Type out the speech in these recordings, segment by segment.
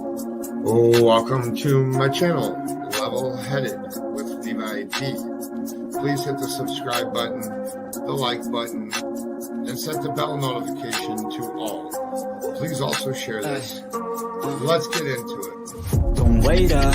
Welcome to my channel, Level Headed with Levi G. Please hit the subscribe button, the like button, and set the bell notification to all. Please also share this. Let's get into it. Don't wait up,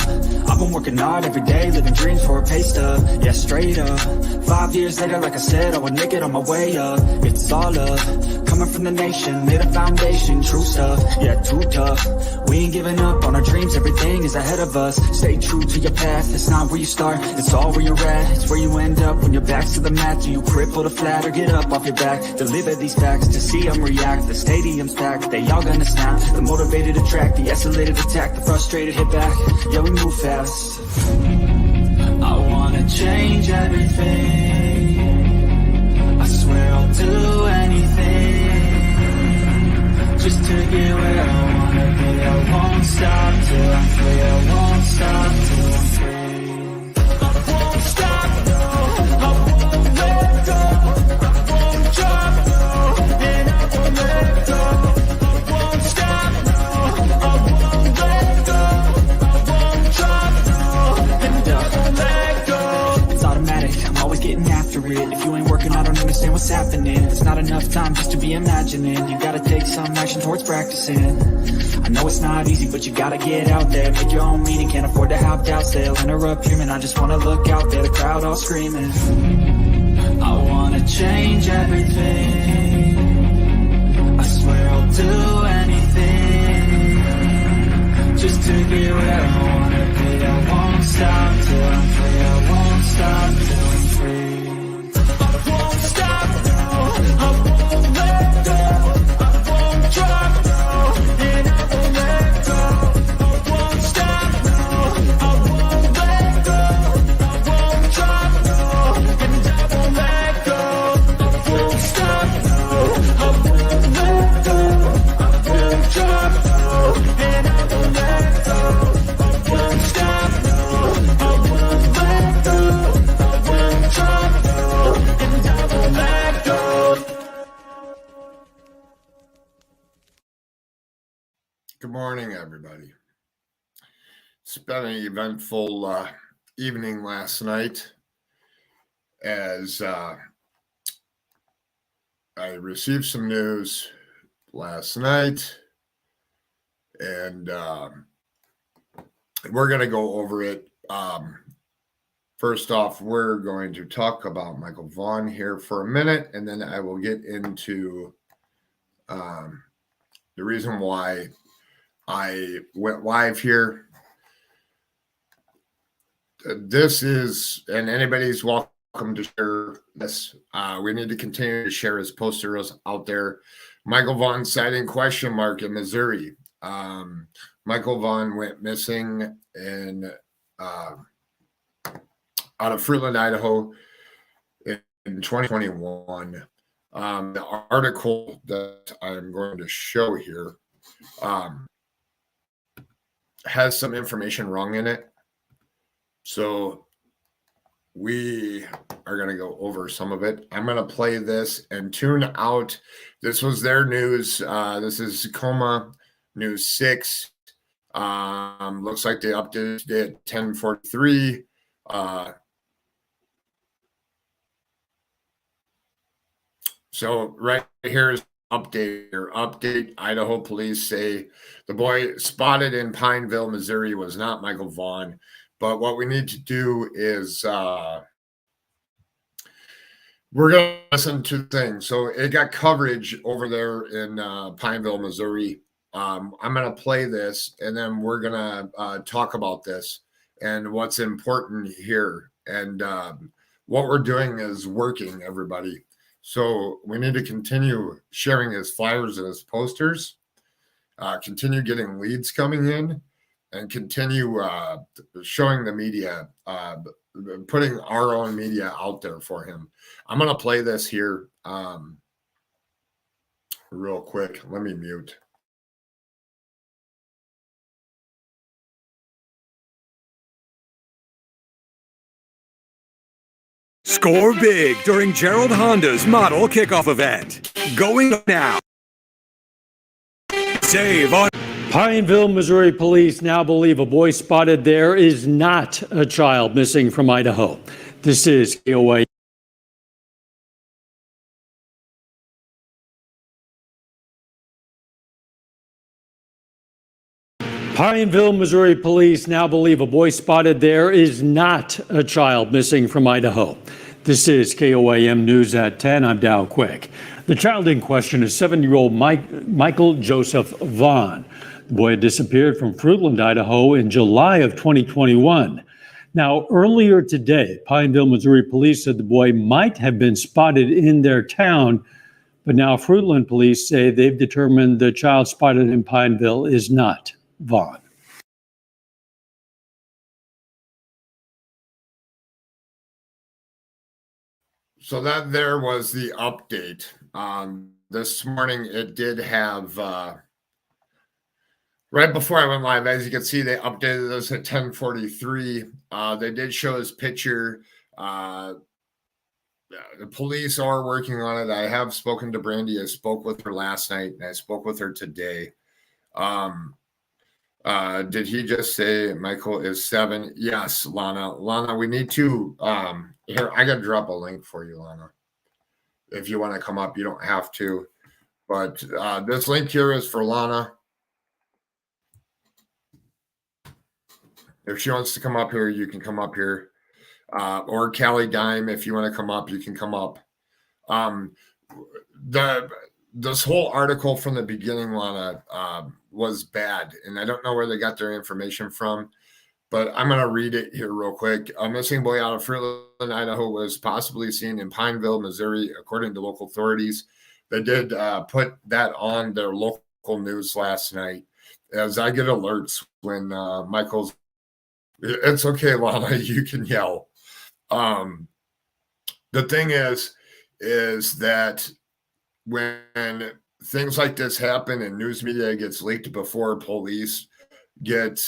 I've been working hard every day, living dreams for a pay stub, yeah, straight up. 5 years later, like I said, I would make it on my way up. It's all up, coming from the nation, made a foundation, true stuff, yeah, too tough. We ain't giving up on our dreams, everything is ahead of us. Stay true to your path, it's not where you start, it's all where you're at. It's where you end up when your back's to the mat. Do you cripple the flat or get up off your back? Deliver these facts to see them react. The stadium's packed, they all gonna snap. The motivated attract, the escalated attack, the frustrated hit back. Yeah, we move fast. I wanna change everything. I swear I'll do anything just to get where I wanna be. I won't stop till I'm free. I won't stop till I'm free. I won't stop, no. I won't let go. I won't drop, no. And I won't let go. I won't stop, no. I won't let go. It's automatic, I'm always getting after it. If you ain't working, I don't understand what's happening. There's not enough time just to be imagining. You gotta take some action towards practicing. I know it's not easy, but you gotta get out there. Make your own meaning, can't afford to have doubts. They'll interrupt dreaming, I just wanna look out there. The crowd all screaming. I wanna change everything. I swear I'll do anything just to get where I wanna be. I won't stop till I'm free. I won't stop till I'm free. I won't stop, no. I won't let go. I won't drop, no. And I won't let go. I won't stop, no. I won't let go. I won't drop, no. And I won't let go. I won't stop, no. I won't let go. I won't drop, no. And I won't let go. I won't stop, no. I won't let go. I won't drop, no. And I won't let go. Good morning, everybody. It's been an eventful evening last night as I received some news last night, and we're going to go over it. First off, we're going to talk about Michael Vaughn here for a minute, and then I will get into the reason why I went live here. This is, and anybody's welcome to share this. We need to continue to share his posters out there. Michael Vaughn sighting ? In Missouri. Michael Vaughn went missing in out of Fruitland, Idaho in 2021. The article that I'm going to show here has some information wrong in it. So we are going to go over some of it. I'm going to play this and tune out. This was their news. This is Coma News 6. Looks like they updated it at 10:43. So right here is update. Idaho police say the boy spotted in Pineville, Missouri was not Michael Vaughn. But what we need to do is we're going to listen to the thing. So it got coverage over there in Pineville, Missouri. I'm going to play this, and then we're going to talk about this and what's important here. And what we're doing is working, everybody. So we need to continue sharing his flyers and his posters, continue getting leads coming in, and continue showing the media, putting our own media out there for him. I'm going to play this here real quick. Let me mute. Score big during Gerald Honda's model kickoff event. Going now. Save on Pineville, Missouri police now believe a boy spotted there is not a child missing from Idaho. This is KOA. Pineville, Missouri police now believe a boy spotted there is not a child missing from Idaho. This is KOAM News at 10. I'm Dow Quick. The child in question is 7-year-old Michael Joseph Vaughn. The boy had disappeared from Fruitland, Idaho in July of 2021. Now, earlier today, Pineville, Missouri police said the boy might have been spotted in their town, but now Fruitland police say they've determined the child spotted in Pineville is not Vaughn. So that there was the update. This morning it did have, right before I went live, as you can see, they updated us at 10:43. They did show his picture. The police are working on it. I have spoken to Brandy. I spoke with her last night and I spoke with her today. Did he just say Michael is 7? Yes, Lana. Lana, we need to here, I gotta drop a link for you, Lana. If you want to come up, you don't have to. But this link here is for Lana. If she wants to come up here, you can come up here. Or Callie Dime, if you want to come up, you can come up. This whole article from the beginning, Lana, was bad, and I don't know where they got their information from, but I'm going to read it here real quick. A missing boy out of Fruitland, Idaho was possibly seen in Pineville, Missouri, according to local authorities. They did put that on their local news last night. As I get alerts when Michael's, it's okay, Lana, you can yell. The thing is that when things like this happen and news media gets leaked before police get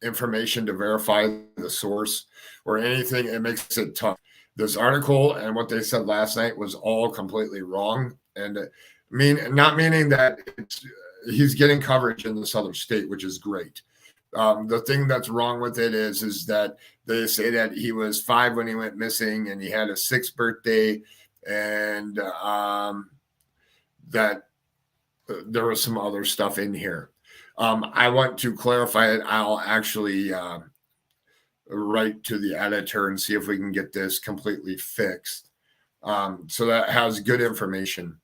information to verify the source or anything, it makes it tough. This article and what they said last night was all completely wrong. And not meaning that he's getting coverage in this other state, which is great. The thing that's wrong with it is that they say that he was 5 when he went missing and he had a 6th birthday, and that there was some other stuff in here. I want to clarify it. I'll actually write to the editor and see if we can get this completely fixed. So that has good information.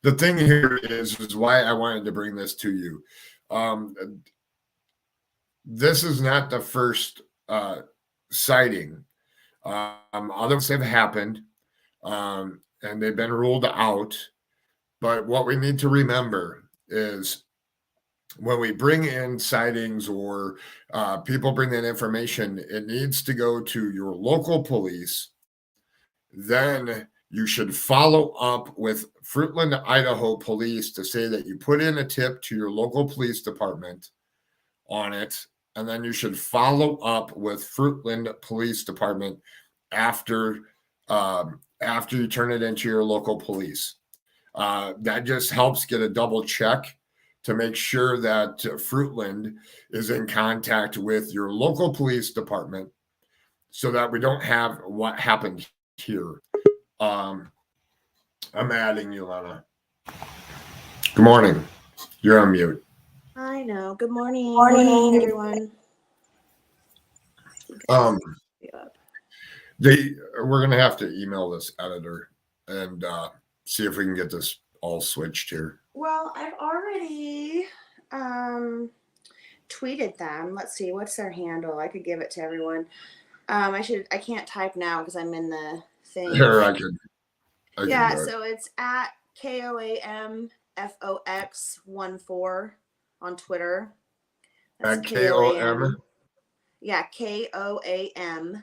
The thing here is why I wanted to bring this to you. This is not the first sighting. Others have happened, and they've been ruled out. But what we need to remember is when we bring in sightings or people bring in information, it needs to go to your local police. Then you should follow up with Fruitland, Idaho police to say that you put in a tip to your local police department on it. And then you should follow up with Fruitland Police Department after you turn it into your local police. That just helps get a double check to make sure that Fruitland is in contact with your local police department so that we don't have what happened here. I'm adding you, Lana. Good morning. You're on mute. I know. Good morning. Morning, everyone. We're gonna have to email this editor and see if we can get this all switched here. Well, I've already tweeted them. Let's see, what's their handle? I could give it to everyone. I can't type now because I'm in the thing. Here, I can yeah, do it. so it's at KOAMFOX14 on Twitter. At KOM. Yeah, KOAM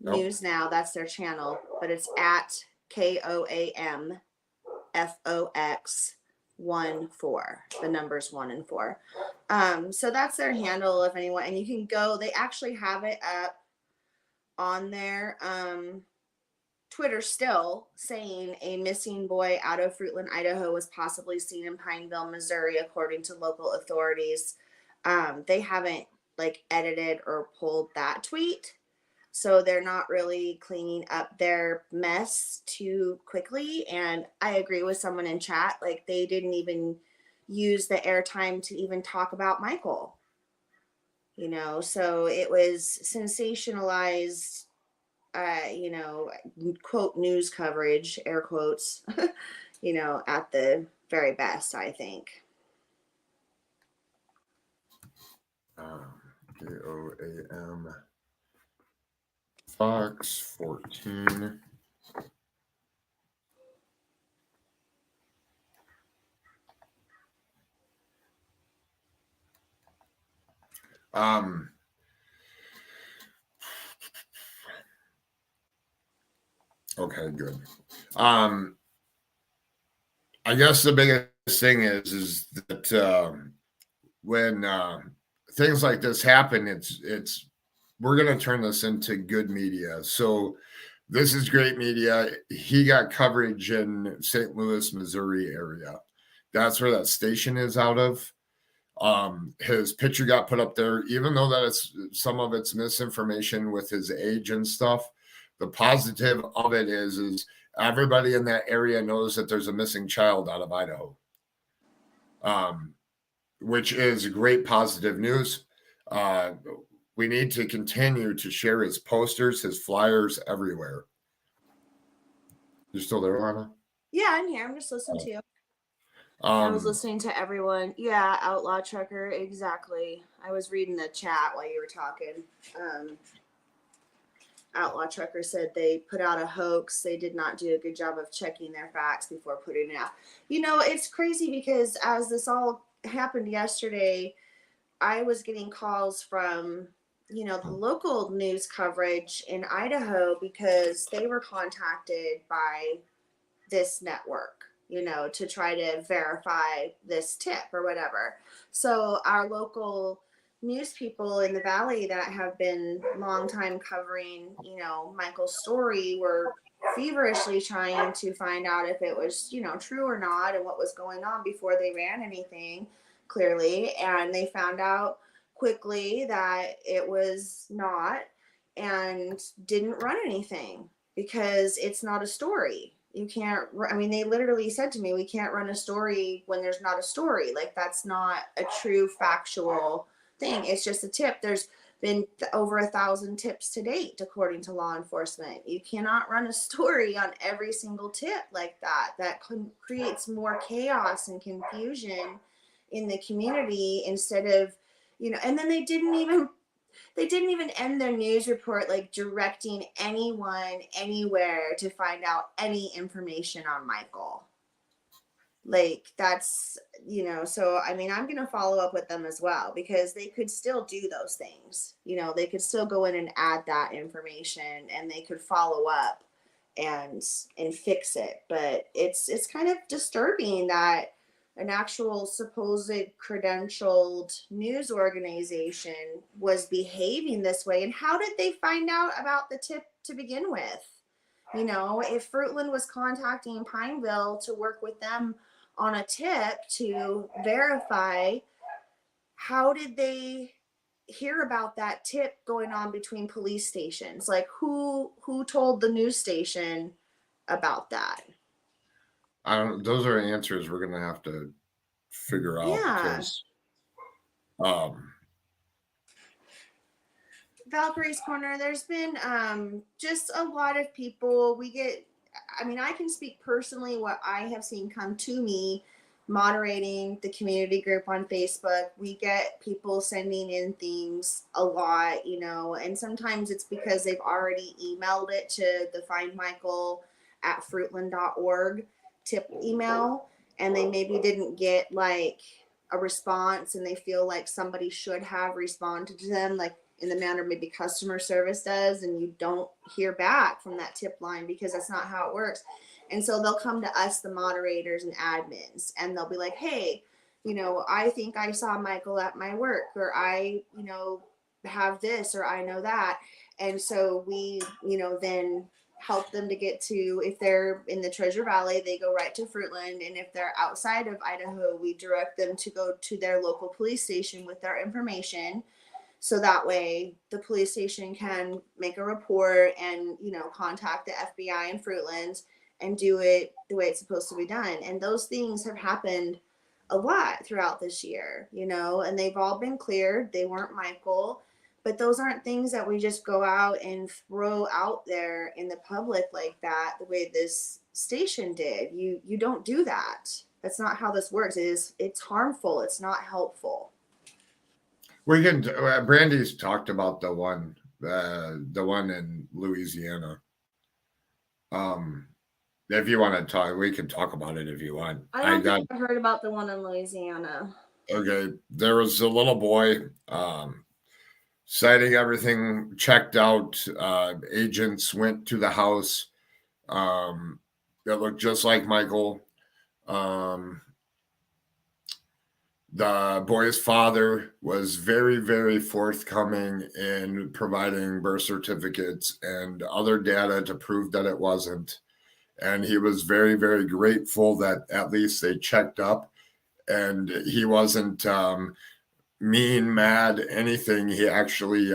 News Now. That's their channel, but it's at KOAMFOX14. The numbers 1 and 4. So that's their handle if anyone, and you can go. They actually have it up on their Twitter still saying a missing boy out of Fruitland, Idaho was possibly seen in Pineville, Missouri, according to local authorities. They haven't like edited or pulled that tweet. So they're not really cleaning up their mess too quickly. And I agree with someone in chat, like they didn't even use the airtime to even talk about Michael. You know, so it was sensationalized, you know, quote news coverage, air quotes, you know, at the very best, I think. KOAM Fox 14. Okay, good. I guess the biggest thing is that when things like this happen, it's we're gonna turn this into good media. So this is great media. He got coverage in St. Louis, Missouri area. That's where that station is out of. His picture got put up there, even though that it's some of it's misinformation with his age and stuff. The positive of it is everybody in that area knows that there's a missing child out of Idaho, which is great positive news. We need to continue to share his posters, his flyers everywhere. You still there, Lana? Yeah, I'm here. I'm just listening to you. I was listening to everyone. Yeah, Outlaw Trucker, exactly. I was reading the chat while you were talking. Outlaw Trucker said they put out a hoax. They did not do a good job of checking their facts before putting it out. You know, it's crazy because as this all happened yesterday, I was getting calls from, you know, the local news coverage in Idaho because they were contacted by this network, you know, to try to verify this tip or whatever. So our local news people in the valley that have been long time covering, you know, Michael's story were feverishly trying to find out if it was, you know, true or not and what was going on before they ran anything, clearly. And they found out quickly that it was not and didn't run anything because it's not a story. You can't, I mean, they literally said to me, we can't run a story when there's not a story. Like, that's not a true factual thing. It's just a tip. There's been over 1,000 tips to date, according to law enforcement. You cannot run a story on every single tip like that. That creates more chaos and confusion in the community instead of, you know, and then they didn't even end their news report like directing anyone anywhere to find out any information on Michael. Like, that's, you know, so I mean, I'm going to follow up with them as well because they could still do those things. You know, they could still go in and add that information and they could follow up and fix it. But it's kind of disturbing that an actual supposed credentialed news organization was behaving this way. And how did they find out about the tip to begin with? You know, if Fruitland was contacting Pineville to work with them on a tip to verify, how did they hear about that tip going on between police stations? Like, who told the news station about that? I don't. Those are answers we're gonna have to figure out. Yeah. Because, Valkyrie's Corner, there's been just a lot of people. I mean, I can speak personally what I have seen come to me moderating the community group on Facebook. We get people sending in things a lot, you know, and sometimes it's because they've already emailed it to the findmichael@fruitland.org tip email, and they maybe didn't get like a response and they feel like somebody should have responded to them, like in the manner maybe customer service does, and you don't hear back from that tip line because that's not how it works. And so they'll come to us, the moderators and admins, and they'll be like, hey, you know, I think I saw Michael at my work, or I, you know, have this, or I know that. And so we, you know, then help them to get to, if they're in the Treasure Valley, they go right to Fruitland. And if they're outside of Idaho, we direct them to go to their local police station with their information. So that way the police station can make a report and, contact the FBI in Fruitland and do it the way it's supposed to be done. And those things have happened a lot throughout this year, and they've all been cleared. They weren't Michael. But those aren't things that we just go out and throw out there in the public like that, the way this station did. You don't do that. That's not how this works. It's harmful. It's not helpful. We can. Brandy's talked about the one in Louisiana. If you want to talk, we can talk about it if you want. I don't think I heard about the one in Louisiana. Okay, there was a little boy. Citing everything checked out, agents went to the house. It looked just like Michael. The boy's father was very, very forthcoming in providing birth certificates and other data to prove that it wasn't. And he was very, very grateful that at least they checked up and he wasn't mean, mad, anything. He actually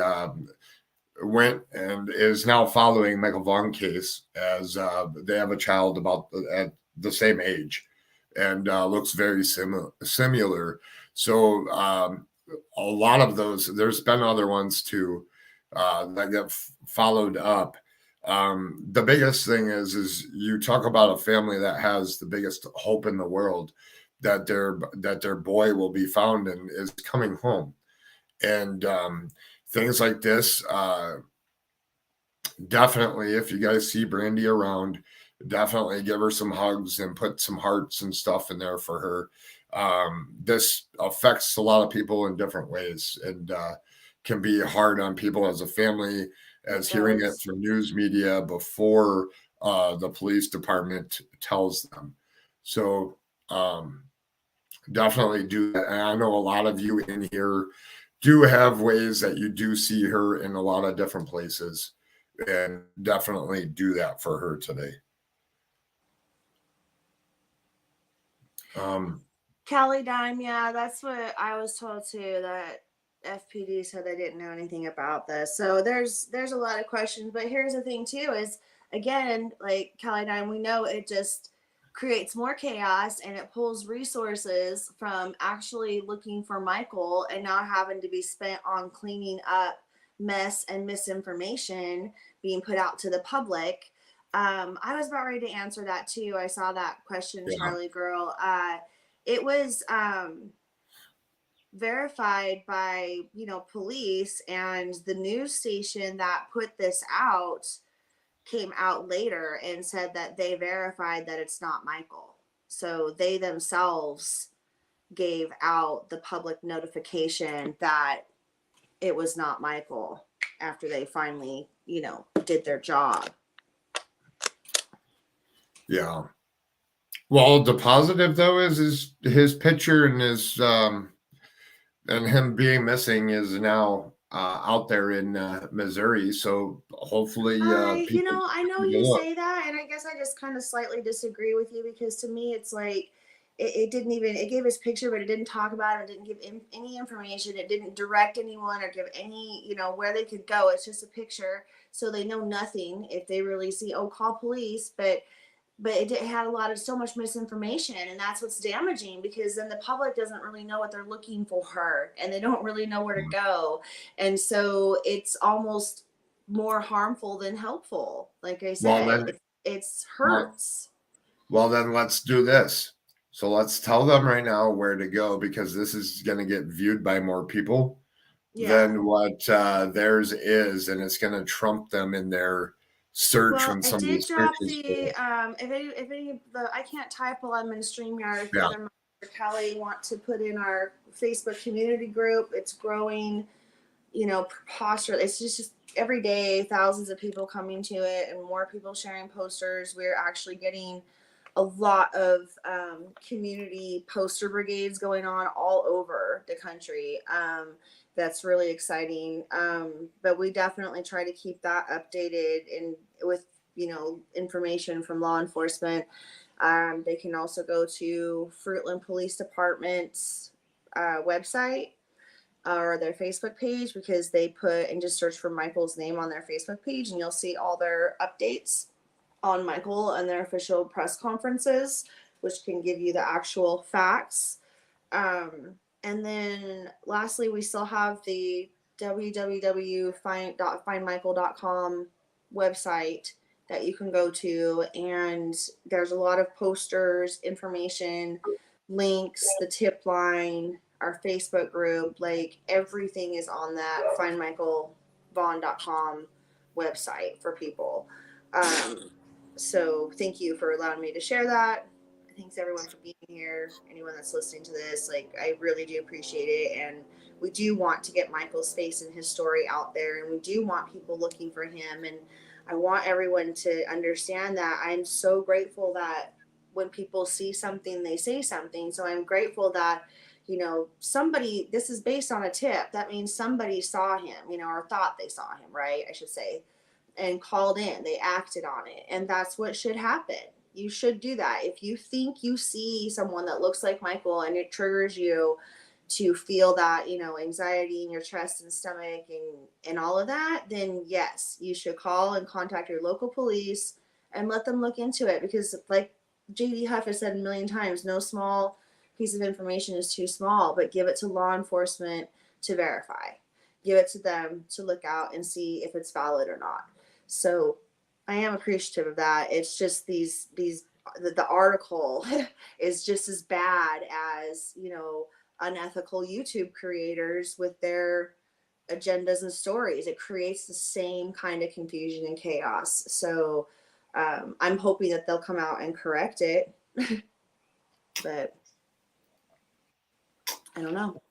went and is now following Michael Vaughn case as they have a child about at the same age and looks very similar. So a lot of those, there's been other ones too that get followed up. The biggest thing is you talk about a family that has the biggest hope in the world that their boy will be found and is coming home. And things like this, definitely, if you guys see Brandy around, definitely give her some hugs and put some hearts and stuff in there for her. This affects a lot of people in different ways and can be hard on people as a family, as hearing it from news media before the police department tells them. So definitely do that. And I know a lot of you in here do have ways that you do see her in a lot of different places, and definitely do that for her today. Callie Dime, yeah, that's what I was told too, that FPD said they didn't know anything about this. So there's a lot of questions, but here's the thing too, is again, like Callie Dime, we know it just creates more chaos and it pulls resources from actually looking for Michael and not having to be spent on cleaning up mess and misinformation being put out to the public. I was about ready to answer that too. I saw that question, yeah. Charlie girl. It was verified by, police, and the news station that put this out came out later and said that they verified that it's not Michael. So they themselves gave out the public notification that it was not Michael after they finally, did their job. Yeah. Well, the positive though is his picture and his and him being missing is now out there in Missouri. So hopefully, I know you say that, and I guess I just kind of slightly disagree with you, because to me it's like it didn't even, it gave his picture, but it didn't talk about it. It didn't give any information. It didn't direct anyone or give any, where they could go. It's just a picture. So they know nothing if they really see, call police, but it had so much misinformation, and that's what's damaging, because then the public doesn't really know what they're looking for, and they don't really know where to go. And so it's almost more harmful than helpful. Like I said, it's hurts. Well, then let's do this. So let's tell them right now where to go, because this is going to get viewed by more people than what theirs is, and it's going to trump them in their search when somebody searches. If any of the, I can't type while I'm in StreamYard. If other members or Kelly want to put in our Facebook community group, it's growing, preposterous. It's just every day, thousands of people coming to it and more people sharing posters. We're actually getting a lot of community poster brigades going on all over the country. That's really exciting. But we definitely try to keep that updated and with information from law enforcement. They can also go to Fruitland Police Department's website or their Facebook page, because they put and just search for Michael's name on their Facebook page, and you'll see all their updates on Michael and their official press conferences, which can give you the actual facts. And then lastly, we still have the www.findmichael.com website that you can go to, and there's a lot of posters, information, links, the tip line, our Facebook group, like everything is on that findmichaelvaughn.com website for people. So thank you for allowing me to share that. Thanks everyone for being here. Anyone that's listening to this, like, I really do appreciate it. And we do want to get Michael's face and his story out there, and we do want people looking for him. And I want everyone to understand that I'm so grateful that when people see something, they say something. So I'm grateful that, somebody, this is based on a tip. That means somebody saw him, or thought they saw him, right? I should say, and called in, they acted on it. And that's what should happen. You should do that. If you think you see someone that looks like Michael and it triggers you to feel that, anxiety in your chest and stomach and all of that, then yes, you should call and contact your local police and let them look into it. Because like JD Huff has said a million times, no small piece of information is too small, but give it to law enforcement to verify. Give it to them to look out and see if it's valid or not. So I am appreciative of that. It's just the article is just as bad as, unethical YouTube creators with their agendas and stories. It creates the same kind of confusion and chaos. So I'm hoping that they'll come out and correct it, but I don't know.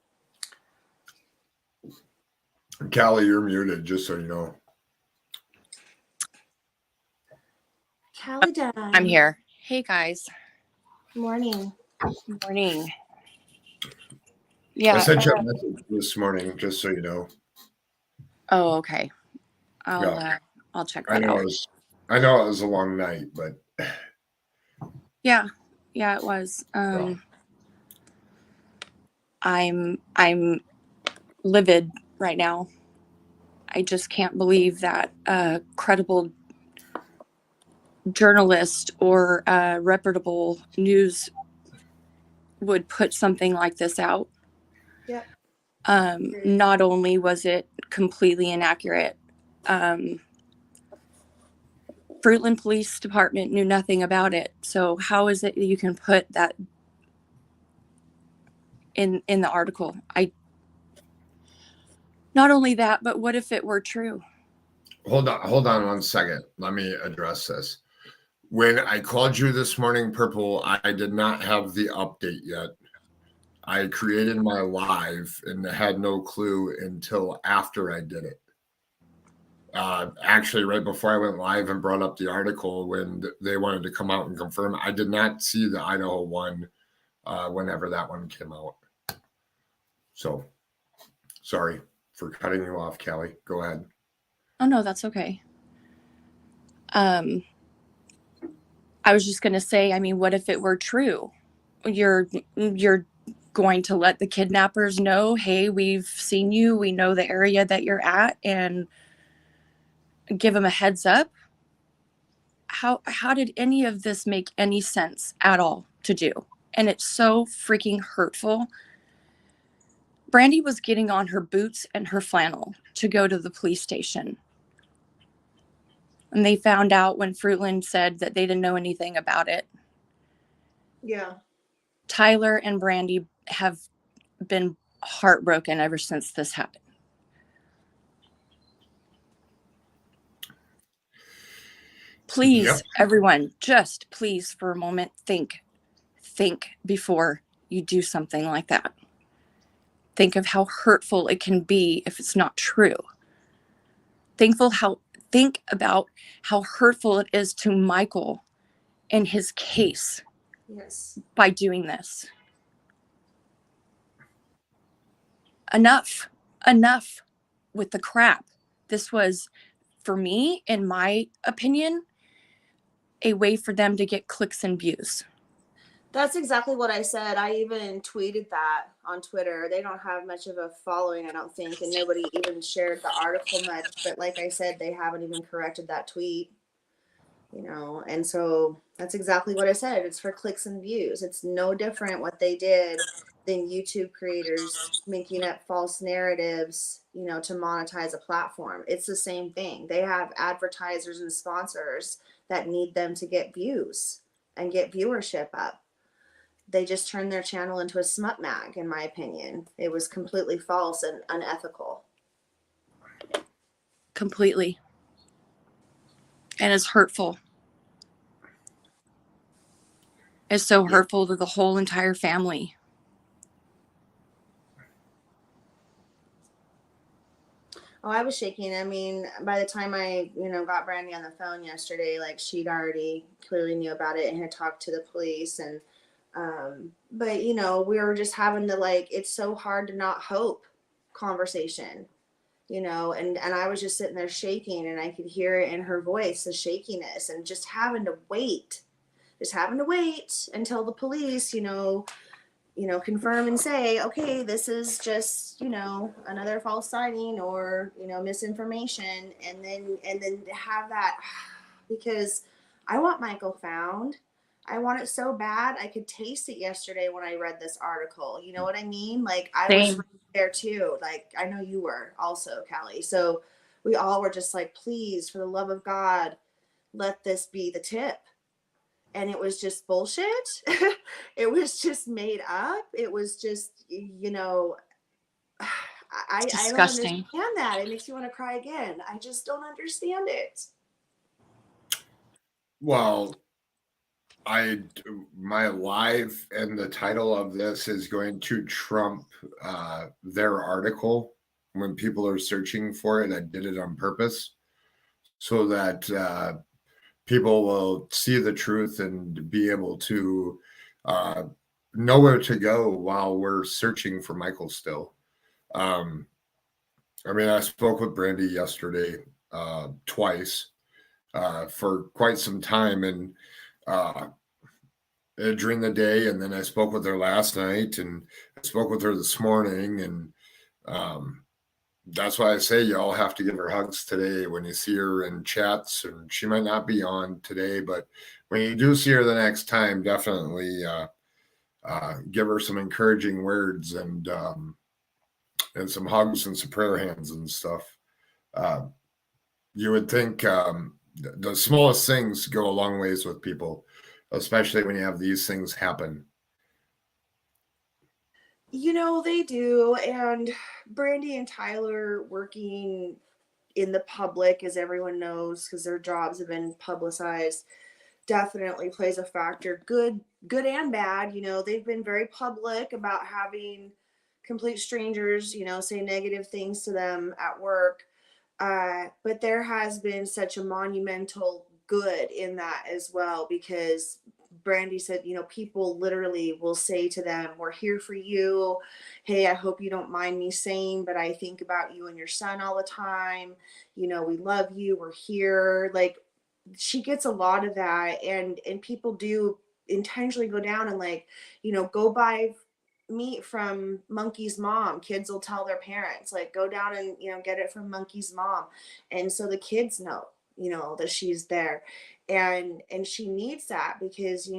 Callie, you're muted, just so you know. Callie Dunn. I'm here. Hey guys. Good morning. Good morning. I Yeah. sent you a message this morning, just so you know. Oh, okay. I'll check that out. I know it was a long night, but Yeah, it was. I'm livid right now. I just can't believe that a credible journalist or reputable news would put something like this out. Yep. Not only was it completely inaccurate, Fruitland Police Department knew nothing about it. So how is it that you can put that in the article? Not only that, but what if it were true? hold on 1 second. Let me address this. When I called you this morning, Purple, I did not have the update yet. I created my live and had no clue until after I did it. Actually, right before I went live and brought up the article, when they wanted to come out and confirm, I did not see the Idaho one whenever that one came out. So, sorry for cutting you off, Callie. Go ahead. Oh, no, that's okay. I was just going to say, I mean, what if it were true? You're going to let the kidnappers know, hey, we've seen you, we know the area that you're at, and give them a heads up? How did any of this make any sense at all to do? And it's so freaking hurtful. Brandy was getting on her boots and her flannel to go to the police station. And they found out when Fruitland said that they didn't know anything about it. Yeah. Tyler and Brandy have been heartbroken ever since this happened. Please, Yep. everyone, just please for a moment, think before you do something like that. Think of how hurtful it can be if it's not true. Think about how hurtful it is to Michael in his case. Yes. By doing this. Enough with the crap. This was, for me, in my opinion, a way for them to get clicks and views. That's exactly what I said. I even tweeted that on Twitter. They don't have much of a following, I don't think, and nobody even shared the article much. But like I said, they haven't even corrected that tweet, and so that's exactly what I said. It's for clicks and views. It's no different what they did than YouTube creators making up false narratives, to monetize a platform. It's the same thing. They have advertisers and sponsors that need them to get views and get viewership up. They just turned their channel into a smut mag, in my opinion. It was completely false and unethical. Completely. And it's hurtful. It's so hurtful to the whole entire family. Oh, I was shaking. I mean, by the time I, got Brandy on the phone yesterday, like she'd already clearly knew about it and had talked to the police. And, but we were just having to it's so hard to not hope conversation, and I was just sitting there shaking, and I could hear it in her voice, the shakiness, and just having to wait until the police, confirm and say, okay, this is just, another false sighting or, misinformation. And then to have that, because I want Michael found. I want it so bad. I could taste it yesterday when I read this article. You know what I mean? Like I was Same. there too. Like I know you were also, Callie. So we all were just like, please, for the love of God, let this be the tip. And it was just bullshit. It was just made up. It was just, I don't Disgusting. understand that. It makes you want to cry again. I just don't understand it. Well, my live and the title of this is going to trump their article. When people are searching for it, I did it on purpose so that people will see the truth and be able to know where to go while we're searching for Michael still. I spoke with Brandy yesterday twice for quite some time, and during the day, and then I spoke with her last night, and I spoke with her this morning, and that's why I say y'all have to give her hugs today when you see her in chats. And she might not be on today, but when you do see her the next time, definitely give her some encouraging words and some hugs and some prayer hands and stuff. You would think the smallest things go a long ways with people, especially when you have these things happen. They do. And Brandy and Tyler working in the public, as everyone knows, because their jobs have been publicized, definitely plays a factor. Good and bad. They've been very public about having complete strangers, say negative things to them at work. But there has been such a monumental good in that as well, because Brandy said, people literally will say to them, we're here for you. Hey, I hope you don't mind me saying, but I think about you and your son all the time. We love you. We're here. Like she gets a lot of that. And people do intentionally go down and go buy meat from Monkey's mom. Kids will tell their parents, go down and, get it from Monkey's mom. And so the kids know, that she's there. And she needs that because,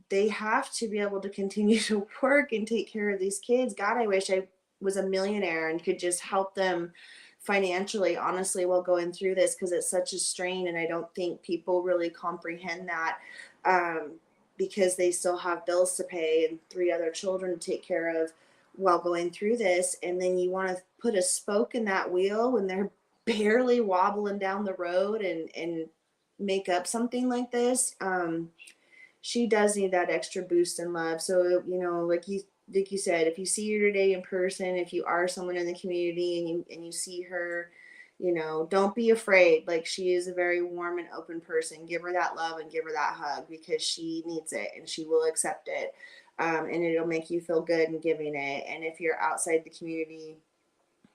they have to be able to continue to work and take care of these kids. God, I wish I was a millionaire and could just help them financially, honestly, while going through this, because it's such a strain. And I don't think people really comprehend that. Because they still have bills to pay and 3 other children to take care of while going through this. And then you want to put a spoke in that wheel when they're barely wobbling down the road and make up something like this. She does need that extra boost in love. So, like you said, if you see her today in person, if you are someone in the community and you see her, don't be afraid. Like she is a very warm and open person. Give her that love and give her that hug because she needs it and she will accept it. And it'll make you feel good in giving it. And if you're outside the community,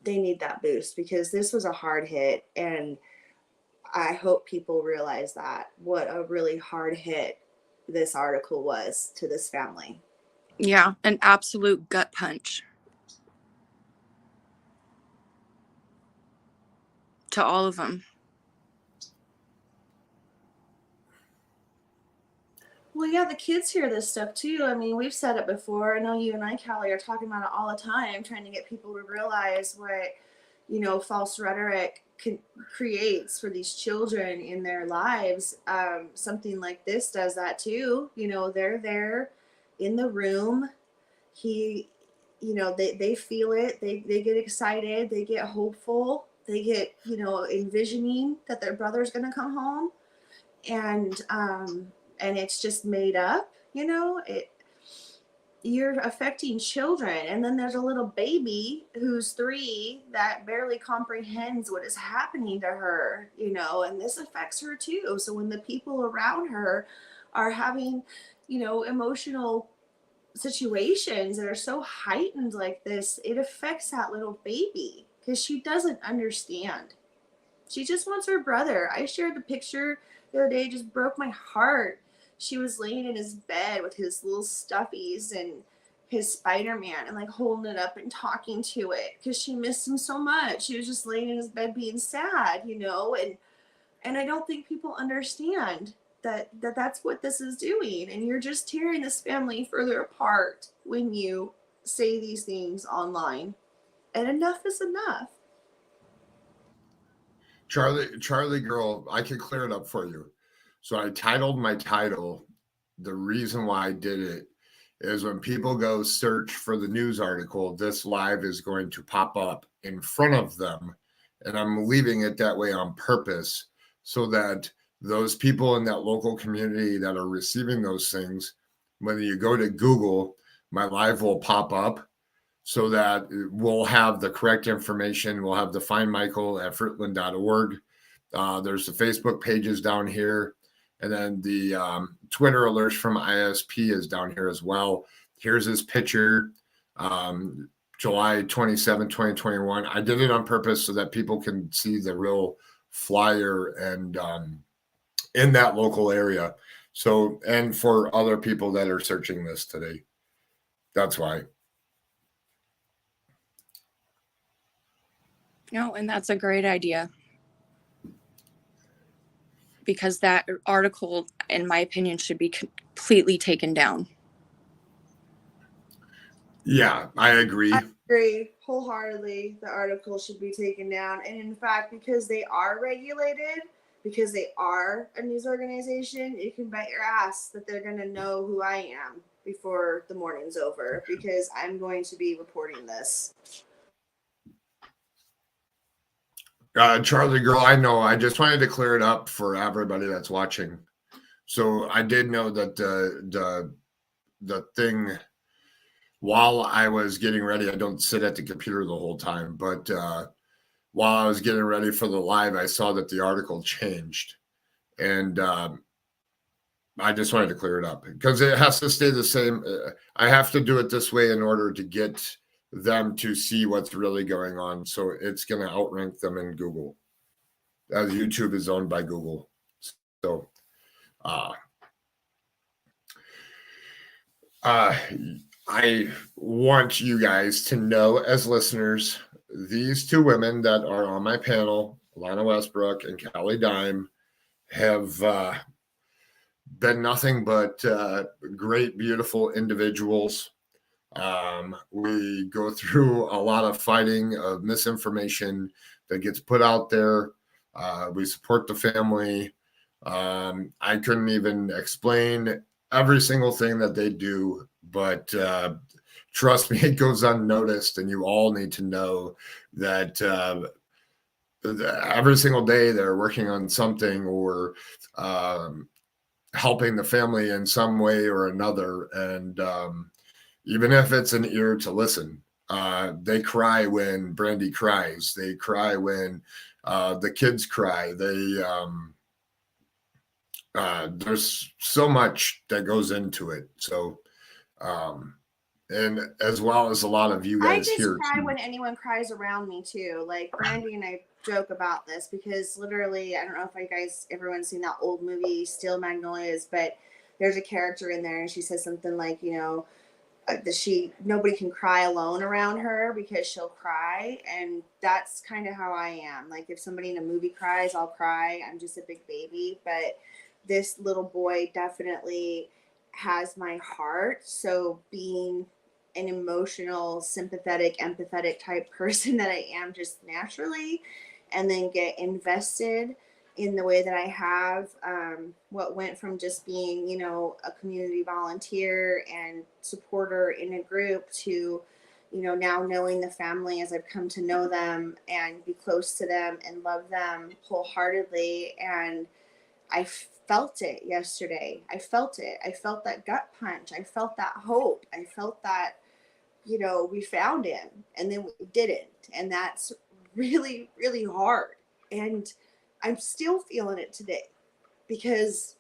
they need that boost because this was a hard hit. And I hope people realize that, what a really hard hit this article was to this family. Yeah, an absolute gut punch to all of them. Well, yeah, the kids hear this stuff too. I mean, we've said it before. I know you and I, Callie, are talking about it all the time, trying to get people to realize what, false rhetoric creates for these children in their lives. Something like this does that too. They're there in the room. They feel it. They get excited. They get hopeful. They get, envisioning that their brother's going to come home. And it's just made up, you're affecting children. And then there's a little baby who's 3 that barely comprehends what is happening to her, and this affects her too. So when the people around her are having, emotional situations that are so heightened like this, it affects that little baby because she doesn't understand. She just wants her brother. I shared the picture the other day, it just broke my heart. She was laying in his bed with his little stuffies and his Spider-Man and like holding it up and talking to it because she missed him so much. She was just laying in his bed being sad, and I don't think people understand that's what this is doing. And you're just tearing this family further apart when you say these things online. And enough is enough. Charlie girl, I can clear it up for you. So I titled my title, the reason why I did it is when people go search for the news article, this live is going to pop up in front of them. And I'm leaving it that way on purpose so that those people in that local community that are receiving those things, when you go to Google, my live will pop up so that we'll have the correct information. We'll have the Find Michael at fruitland.org. There's the Facebook pages down here. And then the Twitter alerts from ISP is down here as well. Here's his picture, July 27, 2021. I did it on purpose so that people can see the real flyer and in that local area. So, and for other people that are searching this today, that's why. No, and that's a great idea. Because that article, in my opinion, should be completely taken down. Yeah, I agree. I agree wholeheartedly. The article should be taken down. And in fact, because they are regulated, because they are a news organization, you can bet your ass that they're going to know who I am before the morning's over, because I'm going to be reporting this. Charlie girl, I know. I just wanted to clear it up for everybody that's watching. So I did know that the thing, while I was getting ready, I don't sit at the computer the whole time, but while I was getting ready for the live, I saw that the article changed. And I just wanted to clear it up because it has to stay the same. I have to do it this way in order to get them to see what's really going on. So it's going to outrank them in Google, as YouTube is owned by Google. So I want you guys to know, as listeners, these 2 women that are on my panel, Lana Westbrook and Callie Dime, have been nothing but great, beautiful individuals. We go through a lot of fighting of misinformation that gets put out there. We support the family. I couldn't even explain every single thing that they do, but trust me, it goes unnoticed, and you all need to know that every single day they're working on something or helping the family in some way or another. And even if it's an ear to listen, they cry when Brandy cries. They cry when the kids cry. There's so much that goes into it. So and as well as a lot of you I guys just here. cry too. when anyone cries around me too. Like Brandy and I joke about this because literally, I don't know if everyone's seen that old movie Steel Magnolias, but there's a character in there and she says something like, nobody can cry alone around her because she'll cry, and that's kind of how I am. Like if somebody in a movie cries, I'll cry. I'm just a big baby, but this little boy definitely has my heart. So being an emotional, sympathetic, empathetic type person that I am just naturally, and then get invested in the way that I have, what went from just being, a community volunteer and supporter in a group to, now knowing the family as I've come to know them and be close to them and love them wholeheartedly. And I felt it yesterday. I felt it. I felt that gut punch. I felt that hope. I felt that, we found him and then we didn't. And that's really, really hard. And I'm still feeling it today because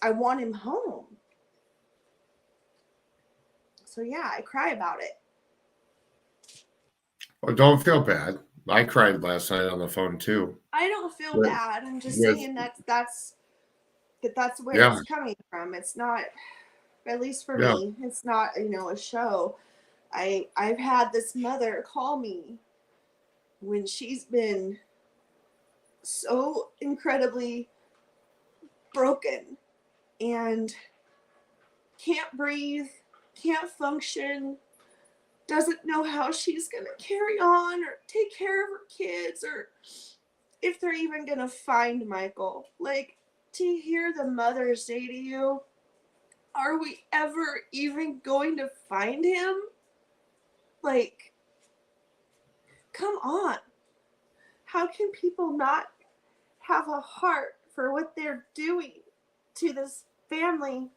I want him home. So yeah, I cry about it. Well, don't feel bad. I cried last night on the phone too. I don't feel With- bad. I'm just with- saying that's where Yeah. it's coming from. It's not, at least for Yeah. me, it's not, a show. I've had this mother call me when she's been so incredibly broken and can't breathe, can't function, doesn't know how she's going to carry on or take care of her kids or if they're even going to find Michael. Like, to hear the mother say to you, are we ever even going to find him? Like, come on. How can people not have a heart for what they're doing to this family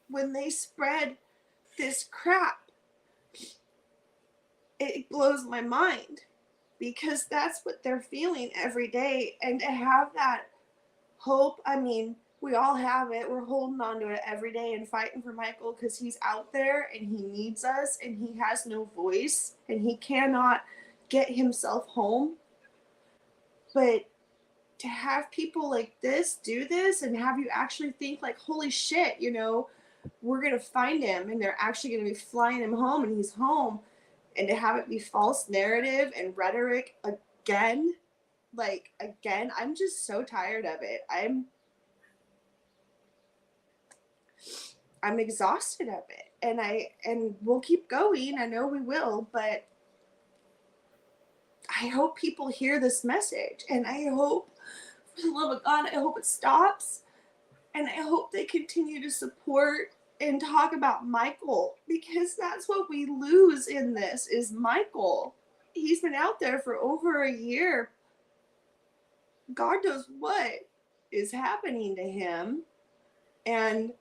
when they spread this crap? It blows my mind because that's what they're feeling every day. And to have that hope, I mean, we all have it. We're holding on to it every day and fighting for Michael because he's out there and he needs us and he has no voice and he cannot get himself home. But to have people like this do this and have you actually think like, holy shit, we're going to find him and they're actually going to be flying him home and he's home, and to have it be false narrative and rhetoric again, I'm just so tired of it. I'm exhausted of it, and we'll keep going. I know we will, but I hope people hear this message, and I hope, for the love of God, I hope it stops, and I hope they continue to support and talk about Michael, because that's what we lose in this is Michael. He's been out there for over a year. God knows what is happening to him, and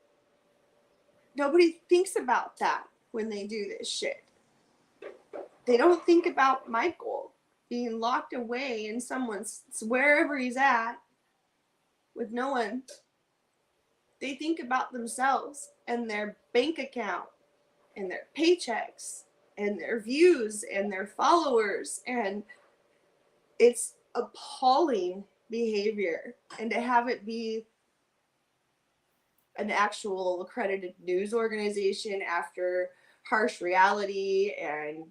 nobody thinks about that when they do this shit. They don't think about Michael being locked away in someone's, wherever he's at, with no one. They think about themselves and their bank account and their paychecks and their views and their followers. And it's appalling behavior. And to have it be an actual accredited news organization after Harsh Reality and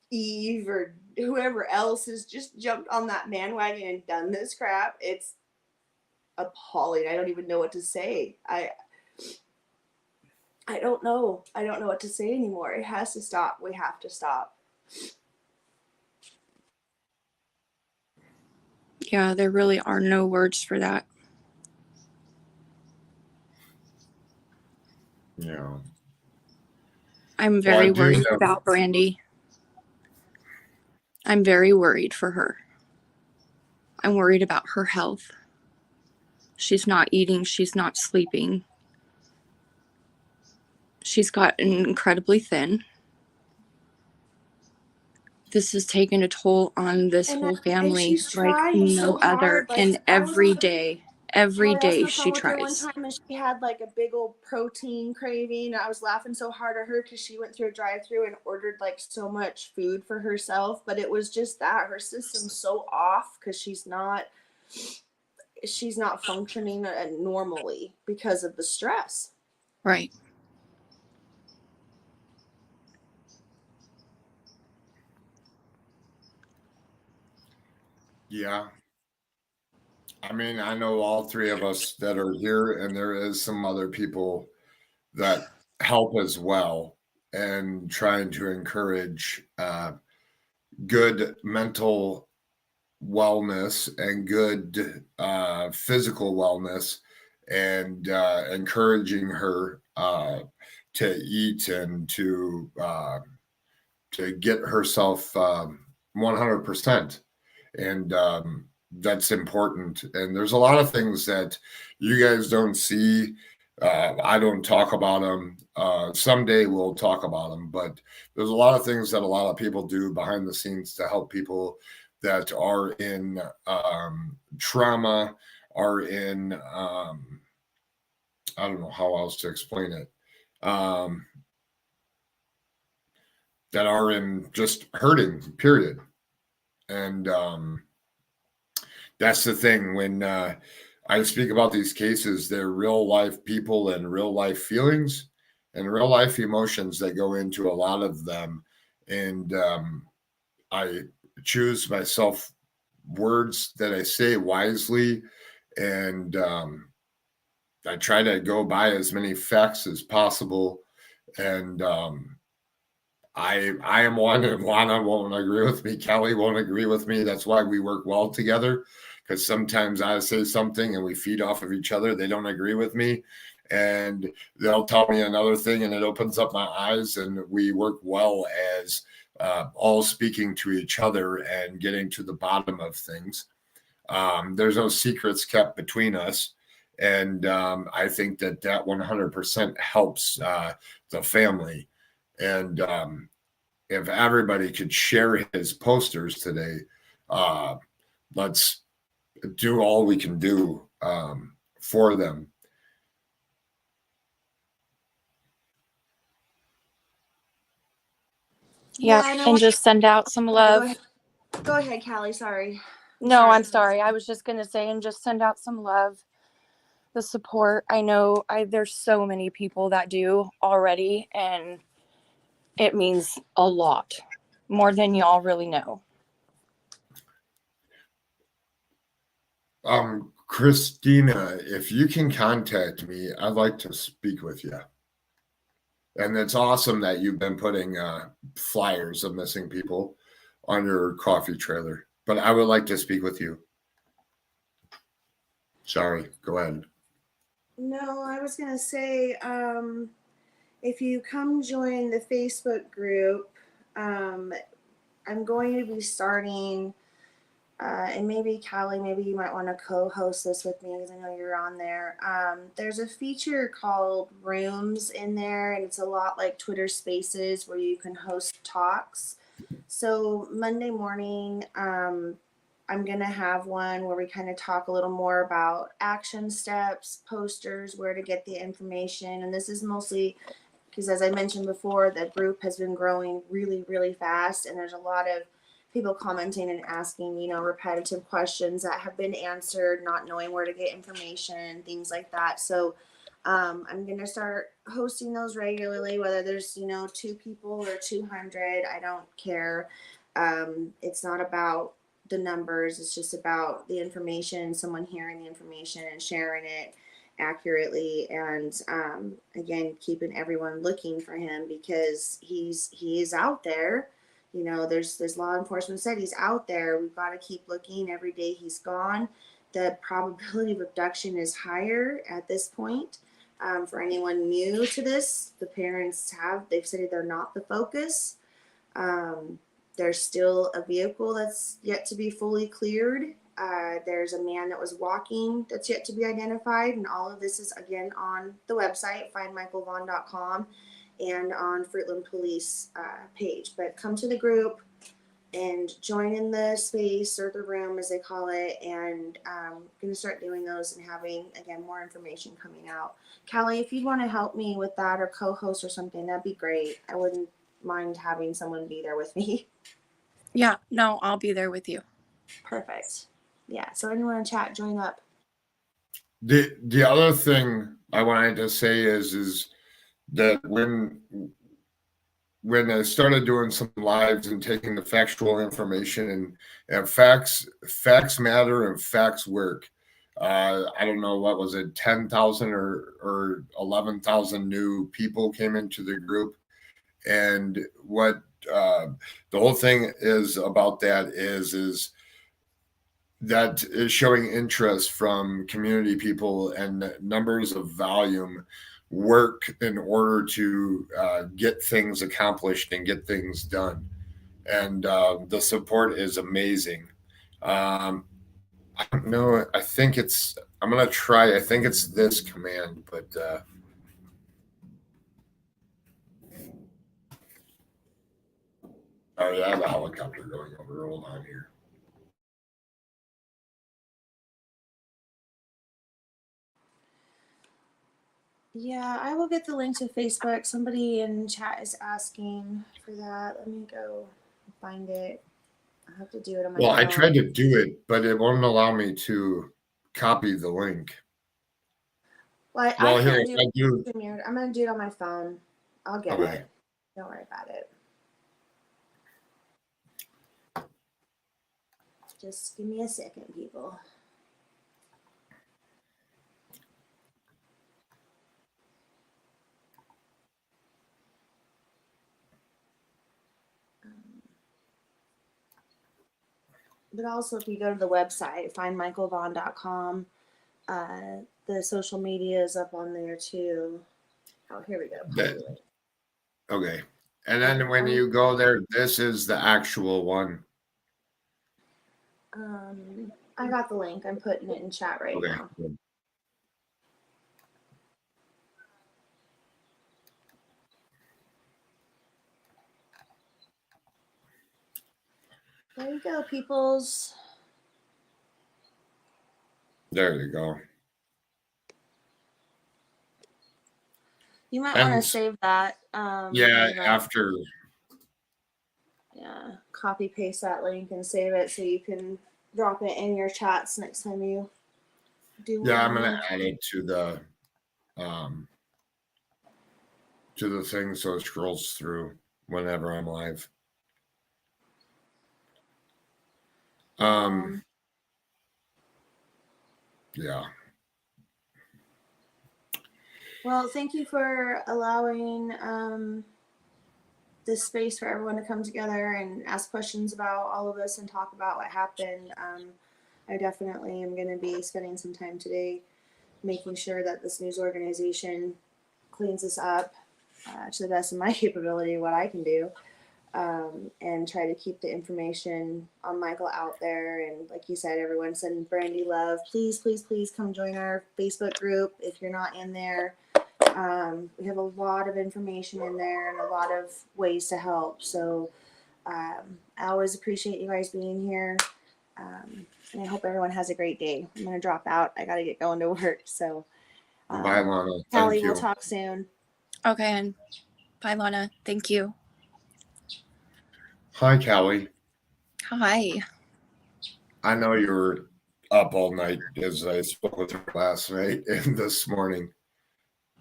Eve or whoever else has just jumped on that bandwagon and done this crap, it's appalling. I don't even know what to say. I don't know. I don't know what to say anymore. It has to stop. We have to stop. Yeah, there really are no words for that. Yeah. I'm very Well, I do worried know. about Brandy. I'm very worried for her. I'm worried about her health. She's not eating. She's not sleeping. She's gotten incredibly thin. This has taken a toll on this And whole and family she's like trying no so other. hard. Like, And I was every day, Every Holly, I was day on the she phone with her one tries. time and she had like a big old protein craving. I was laughing so hard at her because she went through a drive-through and ordered like so much food for herself, but it was just that her system's so off because she's not functioning normally because of the stress. Right. Yeah. I mean, I know all three of us that are here, and there is some other people that help as well, and trying to encourage good mental wellness and good physical wellness, and encouraging her to eat and to get herself 100%. And that's important. And there's a lot of things that you guys don't see. I don't talk about them. Someday we'll talk about them, but there's a lot of things that a lot of people do behind the scenes to help people that are in trauma, are in, I don't know how else to explain it, that are in just hurting, period. And that's the thing. When I speak about these cases, they're real life people and real life feelings and real life emotions that go into a lot of them. And I choose myself words that I say wisely, and I try to go by as many facts as possible. And I am one, and Juana won't agree with me. Kelly won't agree with me. That's why we work well together, because sometimes I say something and we feed off of each other. They don't agree with me, and they'll tell me another thing, and it opens up my eyes, and we work well as all speaking to each other and getting to the bottom of things. There's no secrets kept between us. And I think that 100% helps the family. And if everybody could share his posters today, let's do all we can do for them. Yeah, I know. and just send out some love. Go ahead, Callie. Sorry. No, I'm sorry. I was just going to say, and just send out some love, the support. I know there's so many people that do already, and it means a lot more than y'all really know. Christina, if you can contact me, I'd like to speak with you. And it's awesome that you've been putting flyers of missing people on your coffee trailer. But I would like to speak with you. Sorry, go ahead. No, I was gonna say, if you come join the Facebook group, I'm going to be starting, and maybe Callie, maybe you might want to co-host this with me because I know you're on there. There's a feature called Rooms in there, and it's a lot like Twitter Spaces where you can host talks. So Monday morning, I'm going to have one where we kind of talk a little more about action steps, posters, where to get the information. And this is mostly because, as I mentioned before, the group has been growing really, really fast. And there's a lot of people commenting and asking, repetitive questions that have been answered, not knowing where to get information, things like that. So I'm going to start hosting those regularly, whether there's, 2 people or 200, I don't care. It's not about the numbers. It's just about the information, someone hearing the information and sharing it accurately. And again, keeping everyone looking for him because he is out there. There's law enforcement said he's out there. We've got to keep looking. Every day he's gone, the probability of abduction is higher at this point. For anyone new to this, the parents they've said they're not the focus. There's still a vehicle that's yet to be fully cleared. There's a man that was walking that's yet to be identified. And all of this is, again, on the website, findmichaelvaughn.com, and on Fruitland Police page. But come to the group. and join in the space or the room as they call it, and going to start doing those and having, again, more information coming out. Callie, if you'd want to help me with that or co-host or something, that'd be great. I wouldn't mind having someone be there with me. Yeah, no, I'll be there with you. Perfect. Yeah, so anyone in chat, join up. The other thing I wanted to say is that when I started doing some lives and taking the factual information and facts matter and facts work. I don't know, what was it, 10,000 or 11,000 new people came into the group. And what the whole thing is about that is that is showing interest from community people, and numbers of volume work in order to get things accomplished and get things done. And the support is amazing. I don't know. I'm going to try. I think it's this command, but oh, yeah, I have a helicopter going over. Hold on here. Yeah, I will get the link to Facebook. Somebody in chat is asking for that. Let me go find it. I have to do it on my Well, I phone. tried to do it, but it won't allow me to copy the link. Well, Well, I here, can't if I do. do it. I'm going to do it on my phone. I'll get Okay. it. Don't worry about it. Just give me a second, people. But also, if you go to the website, findmichaelvaughn.com, the social media is up on there too. Oh, here we go. Okay. And then when you go there, this is the actual one. I got the link. I'm putting it in chat right Okay. now. Good. There you go, peoples. There you go. You might And want to save that. yeah, you know, after. Yeah, copy paste that link and save it so you can drop it in your chats next time you do. Yeah, I'm one. gonna add it to the thing so it scrolls through whenever I'm live. Yeah. Well, thank you for allowing this space for everyone to come together and ask questions about all of this and talk about what happened. I definitely am going to be spending some time today making sure that this news organization cleans this up to the best of my capability, what I can do, and try to keep the information on Michael out there. And like you said, everyone send Brandy love. Please, please, please come join our Facebook group if you're not in there. We have a lot of information in there and a lot of ways to help. So I always appreciate you guys being here. And I hope everyone has a great day. I'm going to drop out. I got to get going to work. So Bye, Lana. Callie, Thank you. we'll talk soon. Okay, and bye, Lana. Thank you. Hi, Callie. Hi. I know you were up all night, as I spoke with her last night and this morning.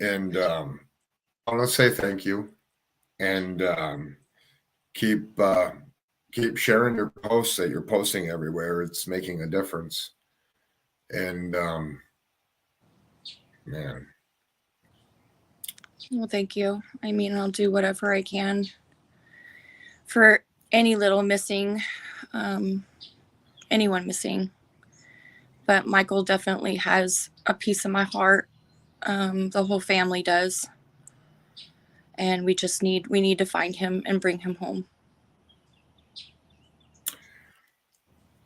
And I want to say thank you, and keep sharing your posts that you're posting everywhere. It's making a difference. And man. Well, thank you. I mean, I'll do whatever I can for any little missing, anyone missing. But Michael definitely has a piece of my heart. The whole family does. And we need to find him and bring him home.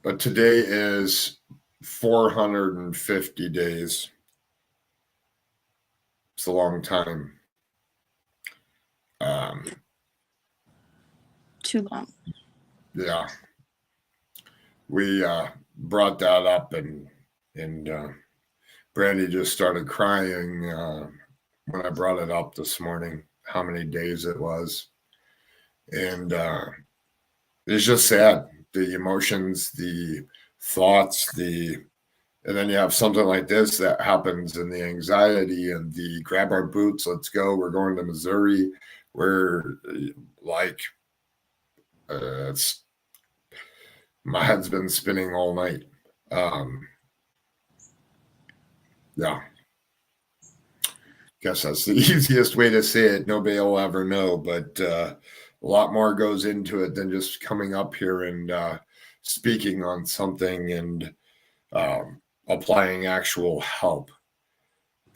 But today is 450 days. It's a long time. Too long. Yeah. We brought that up, and Brandy just started crying when I brought it up this morning, how many days it was. And it's just sad. The emotions, the thoughts, and then you have something like this that happens, and the anxiety and the grab our boots, let's go. We're going to Missouri. We're like, it's my head's been spinning all night. Yeah. Guess that's the easiest way to say it. Nobody will ever know, but a lot more goes into it than just coming up here and speaking on something and applying actual help.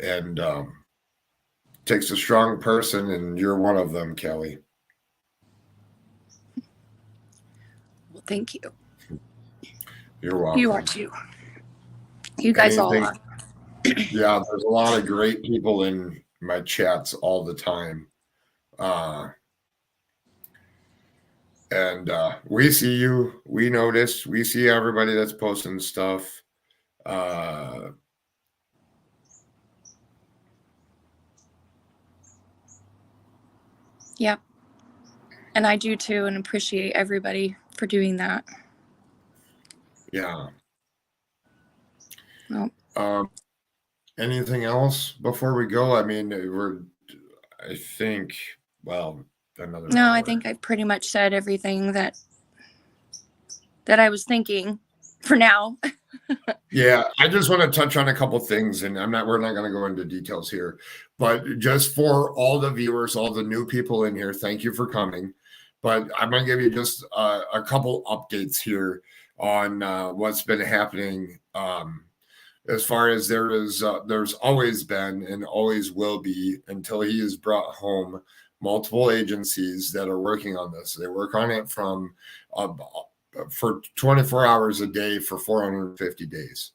And takes a strong person, and you're one of them, Kelly. Well, thank you. You're welcome. You are too. You guys all are. Yeah, there's a lot of great people in my chats all the time. And we see you. We notice. We see everybody that's posting stuff. Yep. And I do too, and appreciate everybody for doing that. Yeah. Well, anything else before we go? I mean, I think, well, another no, hour. I think I pretty much said everything that I was thinking for now. Yeah, I just want to touch on a couple things, and we're not going to go into details here, but just for all the viewers, all the new people in here, thank you for coming. But I'm going to give you just a couple updates here on what's been happening. As far as there's always been and always will be, until he is brought home, multiple agencies that are working on this. They work on it from for 24 hours a day for 450 days.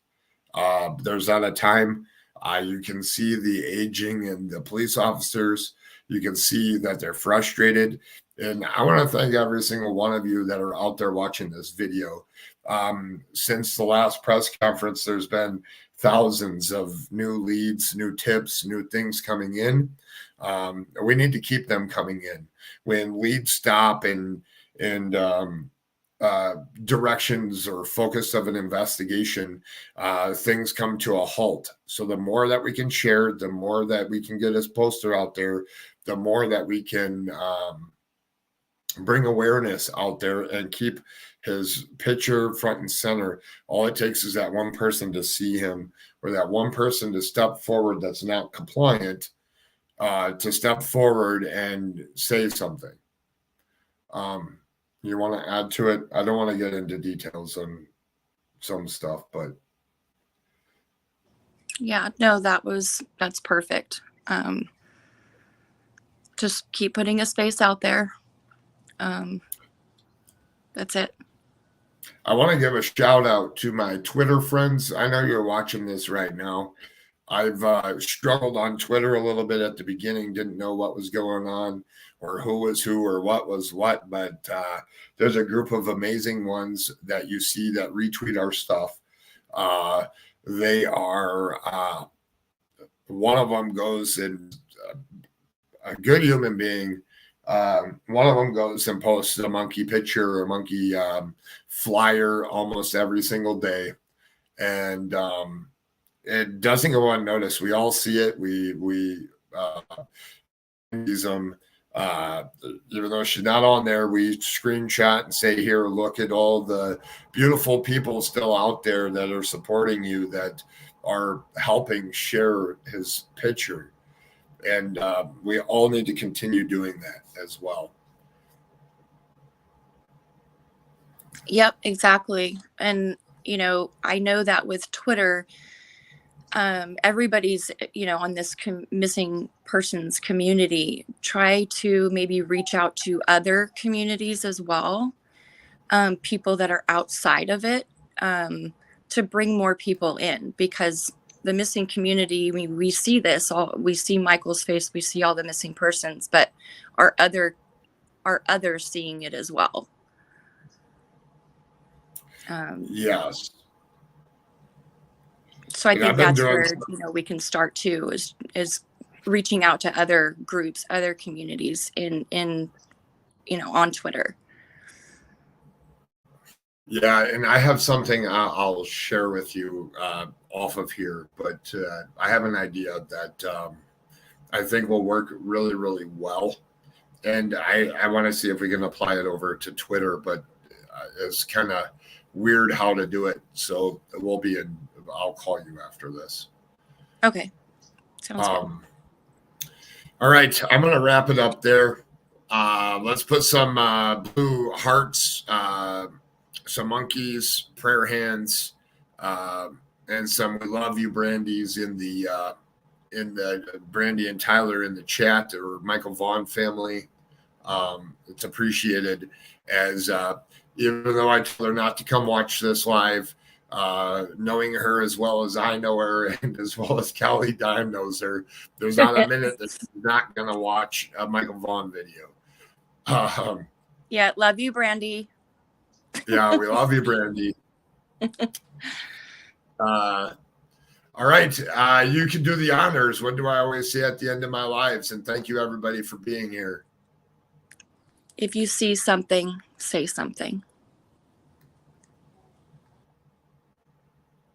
There's not a time. You can see the aging in the police officers. You can see that they're frustrated. And I want to thank every single one of you that are out there watching this video. Since the last press conference, there's been thousands of new leads, new tips, new things coming in. We need to keep them coming in. When leads stop and directions or focus of an investigation, things come to a halt. So the more that we can share, the more that we can get his poster out there, the more that we can bring awareness out there and keep his picture front and center. All it takes is that one person to see him, or that one person to step forward that's not compliant, to step forward and say something. You want to add to it? I don't want to get into details on some stuff, but Yeah, no, that's perfect. Just keep putting his face out there. That's it. I want to give a shout out to my Twitter friends. I know you're watching this right now. I've struggled on Twitter a little bit at the beginning, didn't know what was going on or who was who or what was what, but there's a group of amazing ones that you see that retweet our stuff. They are, one of them goes and a good human being. One of them goes and posts a monkey picture or a monkey flyer almost every single day. And it doesn't go unnoticed. We all see it. We use them. Even though she's not on there, we screenshot and say, here, look at all the beautiful people still out there that are supporting you, that are helping share his picture. And we all need to continue doing that as well. Yep, exactly. And, I know that with Twitter, everybody's, on this missing persons community, try to maybe reach out to other communities as well, people that are outside of it, to bring more people in, because the missing community, I mean, we see this, we see Michael's face, we see all the missing persons, but are others seeing it as well? Yes. So I And think I've been that's doing where we can start too, is reaching out to other groups, other communities in on Twitter. Yeah, and I have something I'll share with you off of here, but I have an idea that I think will work really, really well. And I want to see if we can apply it over to Twitter, but it's kind of weird how to do it. So we'll be in, I'll call you after this. Okay. Sounds good. All right, I'm going to wrap it up there. Let's put some blue hearts, some monkeys, prayer hands, and some "We love you" Brandy's in the Brandy and Tyler in the chat, or Michael Vaughn family. It's appreciated, as even though I told her not to come watch this live, knowing her as well as I know her, and as well as Callie Dime knows her, there's not a minute that she's not going to watch a Michael Vaughn video. Yeah, love you, Brandy. Yeah, we love you, Brandy. All right, you can do the honors. What do I always say at the end of my lives? And thank you, everybody, for being here. If you see something, say something.